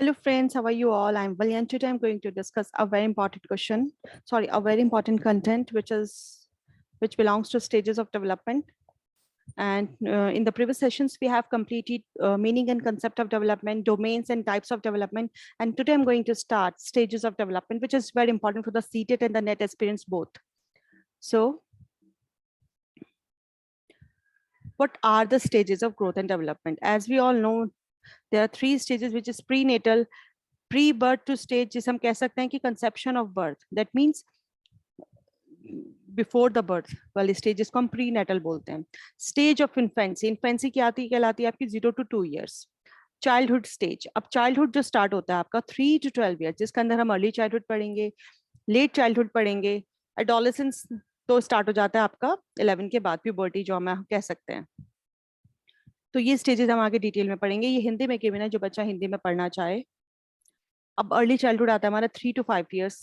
Hello friends, how are you all? I'm Valyan. Today I'm going to discuss a very important question, a very important content, which belongs to stages of development. And in the previous sessions, we have completed meaning and concept of development, domains and types of development. And today I'm going to start stages of development, which is very important for the CTET and the NET experience both. So what are the stages of growth and development? As we all know, there are three stages, which is prenatal, pre-birth to stage, जिसे हम कह सकते हैं कि conception of birth. That means before the birth वाली stage, जिसको हम pre natal बोलते हैं. स्टेज ऑफ इन्फेंसी, इन्फेंसी क्या आती है, कहलाती है आपकी 0 to 2 years. चाइल्डहुड स्टेज, अब चाइल्डहुड जो स्टार्ट होता है आपका 3 to 12 years, जिसके अंदर हम अर्ली चाइल्डहुड पढ़ेंगे, लेट चाइल्डहुड पढ़ेंगे, एडोलेसेंस तो स्टार्ट हो जाता है आपका 11 के बाद, प्यूबर्टी जो हम कह सकते हैं. तो ये स्टेजेस हम आगे डिटेल में पढ़ेंगे. ये हिंदी में गिवन है, जो बच्चा हिंदी में पढ़ना चाहे. अब अर्ली चाइल्डहुड आता है हमारा 3 to 5 years.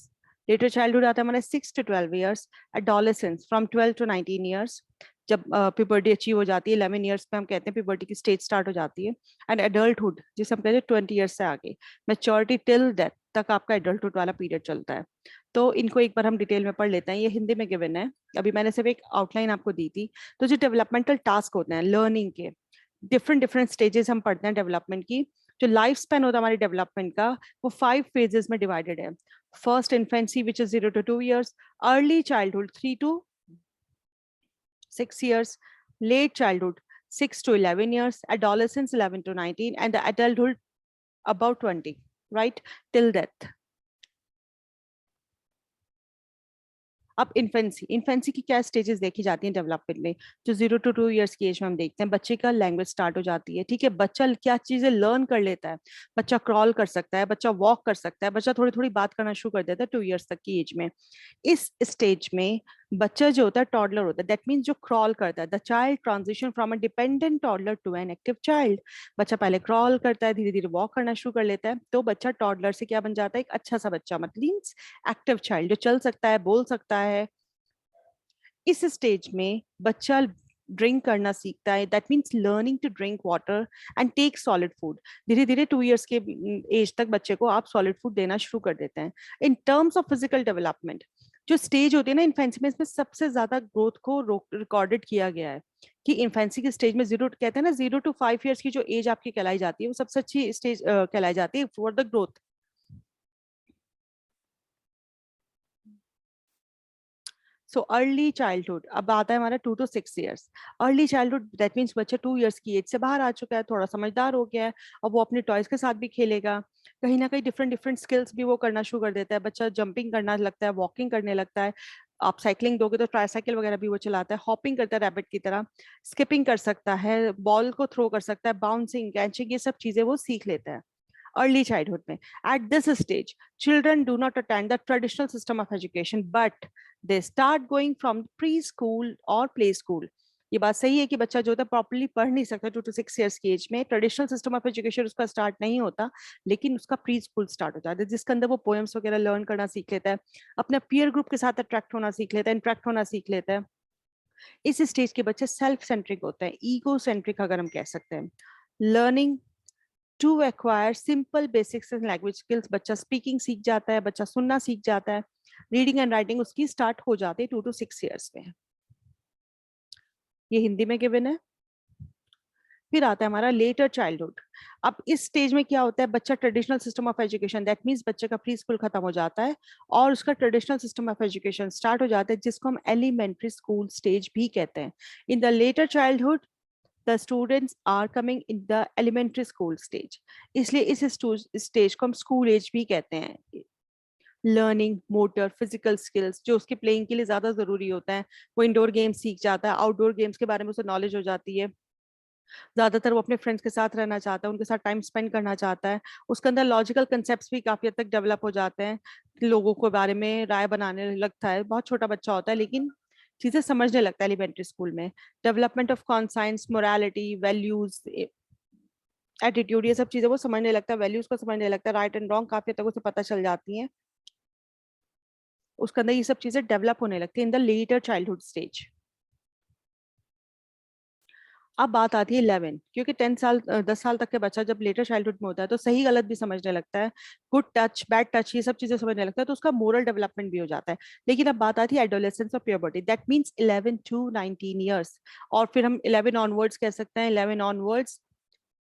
लेटर चाइल्डहुड आता है हमारा 6 to 12 years. Adolescence from 12 to 19 years. जब प्यूबर्टी अचीव हो जाती है 11 years पे, हम कहते हैं प्यूबर्टी की स्टेज स्टार्ट हो जाती है. एंड एडल्टहुड, जिसे हम कहते हैं 20 years से आगे. मैच्योरिटी टिल डेथ तक आपका एडल्टहुड वाला पीरियड चलता है. तो इनको एक बार हम डिटेल में पढ़ लेते हैं. ये हिंदी में गिवन है, अभी मैंने सिर्फ एक आउटलाइन आपको दी थी. तो जो डेवलपमेंटल टास्क होते हैं लर्निंग के, डिफरेंट डिफरेंट स्टेजेस हम पढ़ते हैं डेवलपमेंट की. जो लाइफ स्पैन होता है हमारी डेवलपमेंट का, वो 5 phases में डिवाइडेड है. First infancy, which is 0 to 2 years. Early childhood 3 to 6 years. Late childhood 6 to 11 years. Adolescence 11 to 19. and the adulthood about 20, right, till death. अब इन्फेंसी, इन्फेंसी की क्या स्टेजेस देखी जाती हैं डेवलपमेंट में? जो 0 to 2 years की एज में हम देखते हैं, बच्चे का लैंग्वेज स्टार्ट हो जाती है. ठीक है, बच्चा क्या चीजें लर्न कर लेता है. बच्चा क्रॉल कर सकता है, बच्चा वॉक कर सकता है, बच्चा थोड़ी थोड़ी बात करना शुरू कर देता है 2 years तक की एज में. इस स्टेज में बच्चा जो होता है टॉडलर होता है. दैट मीन्स जो क्रॉल करता है, the child transition from a dependent toddler to an active child. बच्चा पहले क्रॉल करता है, धीरे धीरे वॉक करना शुरू कर लेता है, तो बच्चा टॉडलर से क्या बन जाता है, एक अच्छा सा बच्चा, मतलब एक्टिव चाइल्ड, जो चल सकता है, बोल सकता है. इस स्टेज में बच्चा ड्रिंक करना सीखता है. That means learning to drink water and take solid food. धीरे धीरे 2 years के एज तक बच्चे को आप सॉलिड फूड देना शुरू कर देते हैं. In terms of physical development, जो स्टेज होती है ना इन्फेंसी में, इसमें सबसे ज्यादा ग्रोथ को रिकॉर्डेड किया गया है. कि इन्फेंसी की स्टेज में, जीरो कहते हैं ना, 0 to 5 years की जो एज आपकी कहलाई जाती है, वो सबसे अच्छी स्टेज कहलाई जाती है for the growth. So early childhood अब आता है हमारा 2 to 6 years. Early childhood that means बच्चा 2 years की एज से बाहर आ चुका है, थोड़ा समझदार हो गया है. अब वो अपने टॉयज के साथ भी खेलेगा. कहीं ना कहीं डिफरेंट डिफरेंट स्किल्स भी वो करना शुरू कर देता है. बच्चा जंपिंग करना लगता है, वॉकिंग करने लगता है. आप साइकिलिंग दोगे तो ट्राईसाइकिल वगैरह भी वो चलाता है. हॉपिंग करता है रैबिट की तरह. स्किपिंग कर सकता है, बॉल को थ्रो कर सकता है, बाउंसिंग, कैचिंग, ये सब चीजें वो सीख लेता है early childhood में. At this stage, children do not attend the traditional system of education, but they start going from preschool or play school. ये बात सही है कि बच्चा जो होता है प्रॉपर्ली पढ़ नहीं सकता 2 to 6 years की एज में. ट्रेडिशनल सिस्टम ऑफ एजुकेशन उसका स्टार्ट नहीं होता, लेकिन उसका प्री स्कूल स्टार्ट हो जाता है, जिसके अंदर वो पोएम्स वगैरह लर्न करना सीख लेता है, अपने पीयर ग्रुप के साथ अट्रैक्ट होना सीख लेता है, इंटरेक्ट होना सीख लेता है. इस स्टेज के बच्चे सेल्फ सेंट्रिक होते हैं, ईगो सेंट्रिक अगर हम कह सकते हैं. Learning to acquire simple basics and language skills, बच्चा स्पीकिंग सीख जाता है, बच्चा सुनना सीख जाता है. रीडिंग एंड राइटिंग उसकी स्टार्ट हो जाती है 2 to 6 years में. ये हिंदी में गिवन है. फिर आता है हमारा लेटर चाइल्डहुड. अब इस स्टेज में क्या होता है, बच्चा traditional system of education, that means बच्चे का प्री स्कूल खत्म हो जाता है और उसका traditional system of education start हो जाता है, जिसको हम एलिमेंट्री स्कूल स्टेज भी कहते हैं. In the letter childhood the students are coming in the elementary school stage. इसलिए इस स्टेज को हम स्कूल एज भी कहते हैं. लर्निंग मोटर फिजिकल स्किल्स जो उसके प्लेइंग के लिए ज्यादा जरूरी होता है, वो इंडोर गेम्स सीख जाता है, आउटडोर गेम्स के बारे में उसे नॉलेज हो जाती है. ज्यादातर वो अपने फ्रेंड्स के साथ रहना चाहता है, उनके साथ टाइम स्पेंड करना चाहता है. उसके अंदर लॉजिकल कंसेप्ट भी काफी हद तक डेवलप हो जाते हैं, लोगों के बारे में राय बनाने लगता है. बहुत छोटा बच्चा होता है लेकिन चीजें समझने लगता है एलिमेंट्री स्कूल में. Development of conscience, morality, values, attitude, ये सब चीजें वो समझने लगता है, वैल्यूज को समझने लगता है, राइट एंड रॉन्ग काफी तक उसे पता चल जाती हैं. उसके अंदर ये सब चीजें डेवलप होने लगती है in the letter childhood stage. अब बात आती है 11, क्योंकि 10 साल 10 साल तक के बच्चा जब लेटर चाइल्डहुड में होता है तो सही गलत भी समझने लगता है, गुड टच बैड टच ये सब चीजें समझने लगता है, तो उसका मोरल डेवलपमेंट भी हो जाता है। लेकिन अब बात आती है एडोलेसेंस और puberty, that means 11 to 19 years. और फिर हम 11 ऑनवर्ड्स कह सकते हैं, 11 ऑनवर्ड्स।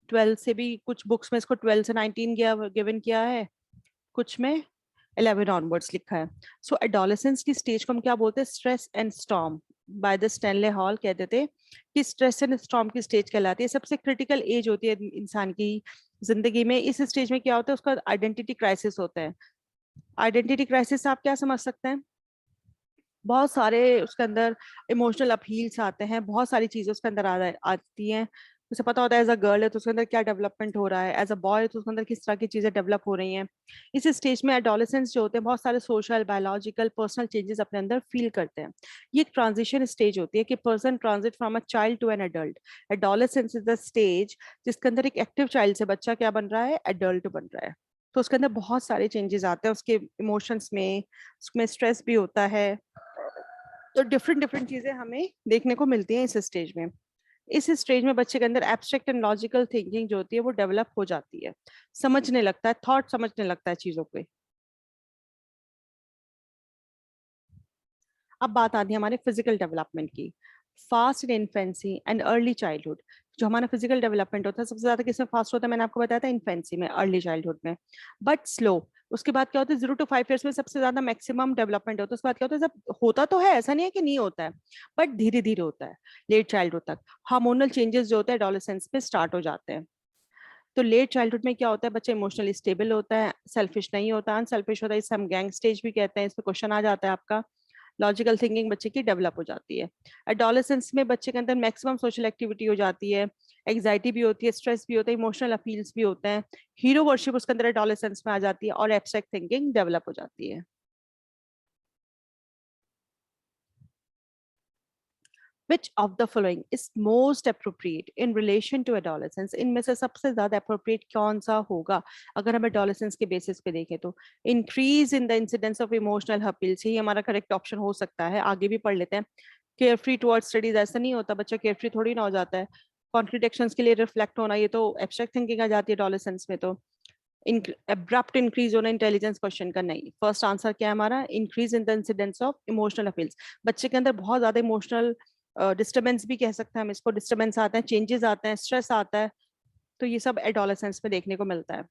12 से भी कुछ बुक्स में इसको 12 से 19 गिवन किया है, कुछ में 11 ऑनवर्ड्स लिखा है। सो एडोलेसेंस की स्टेज को हम क्या बोलते हैं? Stress and storm. By the Stanley hall कहते थे कि स्ट्रेस एंड स्टॉर्म की स्टेज कहलाती है, सबसे क्रिटिकल एज होती है इंसान की जिंदगी में। इस स्टेज में क्या होता है? उसका आइडेंटिटी क्राइसिस होता है। आइडेंटिटी क्राइसिस आप क्या समझ सकते हैं? बहुत सारे उसके अंदर इमोशनल अपील्स आते हैं, बहुत सारी चीजें उसके अंदर आती हैं। उसे पता होता है एज अ गर्ल है तो उसके अंदर क्या डेवलपमेंट हो रहा है, एज अ बॉय है तो उसके अंदर किस तरह की चीजें डेवलप हो रही हैं। इस स्टेज में एडोलेसेंस जो होते हैं बहुत सारे सोशल बायोलॉजिकल पर्सनल चेंजेस अपने अंदर फील करते हैं। ये एक ट्रांजिशन स्टेज होती है कि person transit from a child to an adult. Adolescence is the stage जिसके अंदर एक एक्टिव चाइल्ड से बच्चा क्या बन रहा है? एडल्ट बन रहा है। तो उसके अंदर बहुत सारे चेंजेस आते हैं उसके इमोशंस में, उसमें स्ट्रेस भी होता है। तो डिफरेंट डिफरेंट चीजें हमें देखने को मिलती हैं इस स्टेज में। इस स्टेज में बच्चे के अंदर एब्स्ट्रैक्ट एंड लॉजिकल थिंकिंग जो होती है वो डेवलप हो जाती है, समझने लगता है, थॉट समझने लगता है चीजों पे। अब बात आती है हमारे फिजिकल डेवलपमेंट की। Fast in infancy and early childhood. जो हमारा फिजिकल डेवलपमेंट होता है सबसे ज्यादा किसमें फास्ट होता है? मैंने आपको बताया था इन्फेंसी में, अर्ली चाइल्डहुड में, बट स्लो। उसके बाद क्या होता है? 0 to 5 ईयर्स में सबसे ज्यादा मैक्सिमम डेवलपमेंट होता है। उसके बाद क्या होता है? सब होता तो है, ऐसा नहीं है कि नहीं होता है, बट धीरे धीरे होता है। लेट चाइल्डहुड तक हार्मोनल चेंजेस जो होते हैं एडोलेसेंस में स्टार्ट हो जाते हैं। तो लेट चाइल्डहुड में क्या होता है? बच्चा इमोशनली स्टेबल होता है, सेल्फिश नहीं होता, अनसेल्फिश होता है, इसे हम गैंग स्टेज भी कहते हैं। इस पे क्वेश्चन आ जाता है आपका। लॉजिकल थिंकिंग बच्चे की डेवलप हो जाती है। एडोलेसेंस में बच्चे के अंदर मैक्सिमम सोशल एक्टिविटी हो जाती है, एग्जाइटी भी होती है, स्ट्रेस भी होता है, इमोशनल अपील्स भी होते हैं, हीरो वर्शिप उसके अंदर एडोलेसेंस में आ जाती है, और एब्स्ट्रैक्ट थिंकिंग डेवलप हो जाती है। Which of the following is most appropriate in relation to adolescence? इनमें से सबसे ज्यादा appropriate कौन सा होगा अगर हम adolescence के basis पे देखें तो? Increase in the incidence of emotional appeals, यही हमारा correct option हो सकता है। आगे भी पढ़ लेते हैं। Carefree towards studies, ऐसा नहीं होता, बच्चा carefree थोड़ी ना हो जाता है। Contradictions के लिए reflect होना, ये तो abstract thinking आ जाती है adolescence में। तो अब्रप्ट इंक्रीज होना इंटेलिजेंस क्वेश्चन का नहीं। फर्स्ट आंसर क्या है हमारा? Increase in the incidence of emotional appeals. बच्चे के अंदर बहुत ज्यादा इमोशनल डिस्टर्बेंस भी कह सकते हैं हम इसको, डिस्टर्बेंस आते हैं, चेंजेस आते हैं, स्ट्रेस आता है। तो ये सब एडोलेसेंस में देखने को मिलता है।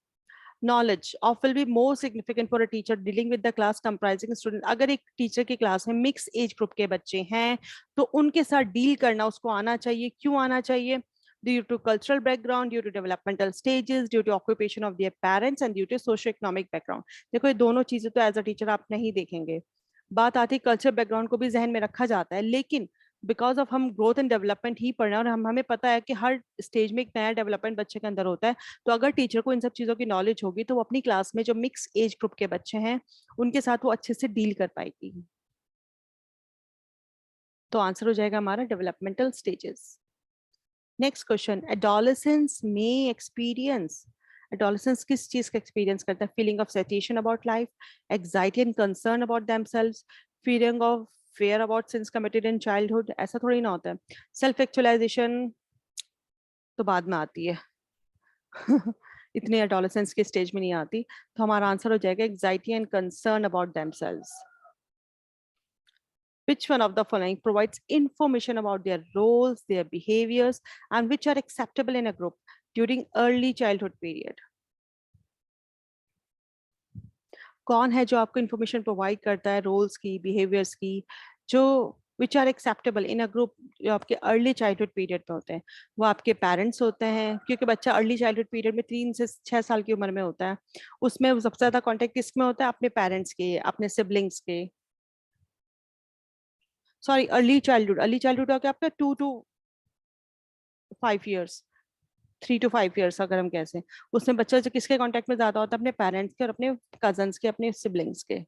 Knowledge of will be more significant for a teacher dealing with the class comprising student. अगर एक टीचर की क्लास में मिक्स एज ग्रुप के बच्चे हैं तो उनके साथ डील करना उसको आना चाहिए। क्यों आना चाहिए? Due to cultural background, due to developmental stages, due to occupation of their parents and due to socio economic background. देखो ये दोनों चीजें तो एज अ टीचर आप नहीं देखेंगे। बात आती है कल्चर बैकग्राउंड को भी जहन में रखा जाता है, लेकिन बिकॉज ऑफ हम ग्रोथ एंड डेवलपमेंट ही पढ़ रहे हैं और हमें पता है कि हर स्टेज में एक नया डेवलपमेंट बच्चे के अंदर होता है। तो अगर टीचर को इन सब चीजों की नॉलेज होगी तो वो अपनी क्लास में जो मिक्स एज ग्रुप के बच्चे हैं उनके साथ वो अच्छे से डील कर पाएगी। तो आंसर हो जाएगा हमारा developmental stages. Next question, adolescence में एक्सपीरियंस। एडोलेसेंस किस चीज का एक्सपीरियंस करता है? Feeling of satiation about life, anxiety and concern about themselves, feeling of fear about sins committed in childhood, ऐसा थोड़ी ना होता है। सेल्फ एक्चुअलाइजेशन तो बाद में आती है इतने एडोलेसेंस के स्टेज में नहीं आती। तो हमारा आंसर हो जाएगा anxiety and concern about themselves. Which one of the following provides information about their roles, their behaviors, and which are acceptable in a group during early childhood period? कौन है जो आपको इंफॉर्मेशन प्रोवाइड करता है roles की, behaviours की, जो which are acceptable in a group, जो आपके अर्ली चाइल्डहुड पीरियड में होते हैं? वो आपके पेरेंट्स होते हैं, क्योंकि बच्चा अर्ली चाइल्डहुड पीरियड में 3 से 6 साल की उम्र में होता है। उसमें सबसे ज्यादा कॉन्टेक्ट किसमें होता है? अपने पेरेंट्स के, अपने सिबलिंग्स के। सॉरी, अर्ली चाइल्डहुड हो गया आपका 2 to 5 ईयर्स, 3 to 5 ईयर्स अगर हम कैसे। उसमें बच्चा जो किसके कांटेक्ट में ज्यादा होता है? अपने पेरेंट्स के और अपने कजन्स के, अपने सिबलिंग्स के।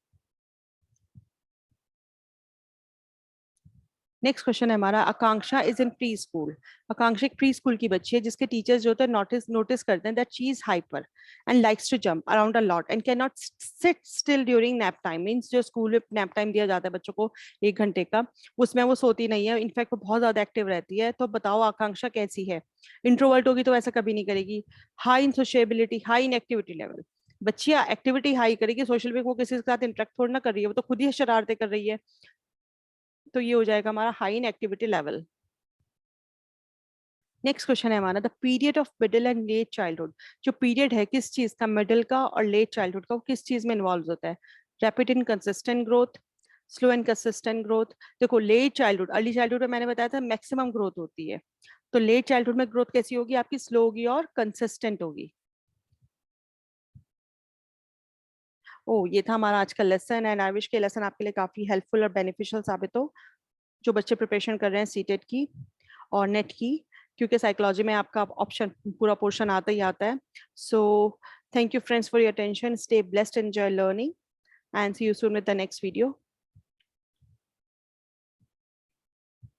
नेक्स्ट क्वेश्चन है हमारा, आकांक्षा इज इन प्री स्कूल। आकांक्षा एक प्री स्कूल की बच्ची है जिसके टीचर्स जो होते हैं नोटिस करते हैं that she is hyper and likes to jump around a lot and can not sit still during nap time. Means जो स्कूल में नैप टाइम दिया जाता है बच्चों को 1 घंटे का, उसमें वो सोती नहीं है, इनफैक्ट वो बहुत ज्यादा एक्टिव रहती है। तो बताओ आकांक्षा कैसी है? इंट्रोवर्ट होगी तो ऐसा कभी नहीं करेगी। High in सोशेबिलिटी, high in activity level. बच्ची एक्टिविटी हाई करेगी, सोशल में वो किसी के साथ इंटरेक्ट थोड़ी ना कर रही है, वो तो खुद ही शरारतें कर रही है। तो ये हो जाएगा हमारा high in activity level. Next question है हमारा, the period of middle and let childhood. जो पीरियड है किस चीज का, मिडिल का और लेट चाइल्डहुड का, वो किस चीज में इन्वॉल्व होता है? Rapid and consistent growth, slow and consistent growth. देखो लेट चाइल्डहुड, अर्ली चाइल्डहुड में मैंने बताया था मैक्सिमम ग्रोथ होती है, तो लेट चाइल्डहुड में ग्रोथ कैसी होगी आपकी? स्लो होगी और कंसिस्टेंट होगी। ओ, ये था हमारा आज का लेसन एंड आई विश के लेसन आपके लिए काफी हेल्पफुल और बेनिफिशियल साबित हो, जो बच्चे प्रिपरेशन कर रहे हैं सीटेट की और नेट की, क्योंकि साइकोलॉजी में आपका ऑप्शन पूरा पोर्शन आता ही आता है। So thank you friends for your attention, stay blessed, enjoy learning and see you soon with the next video.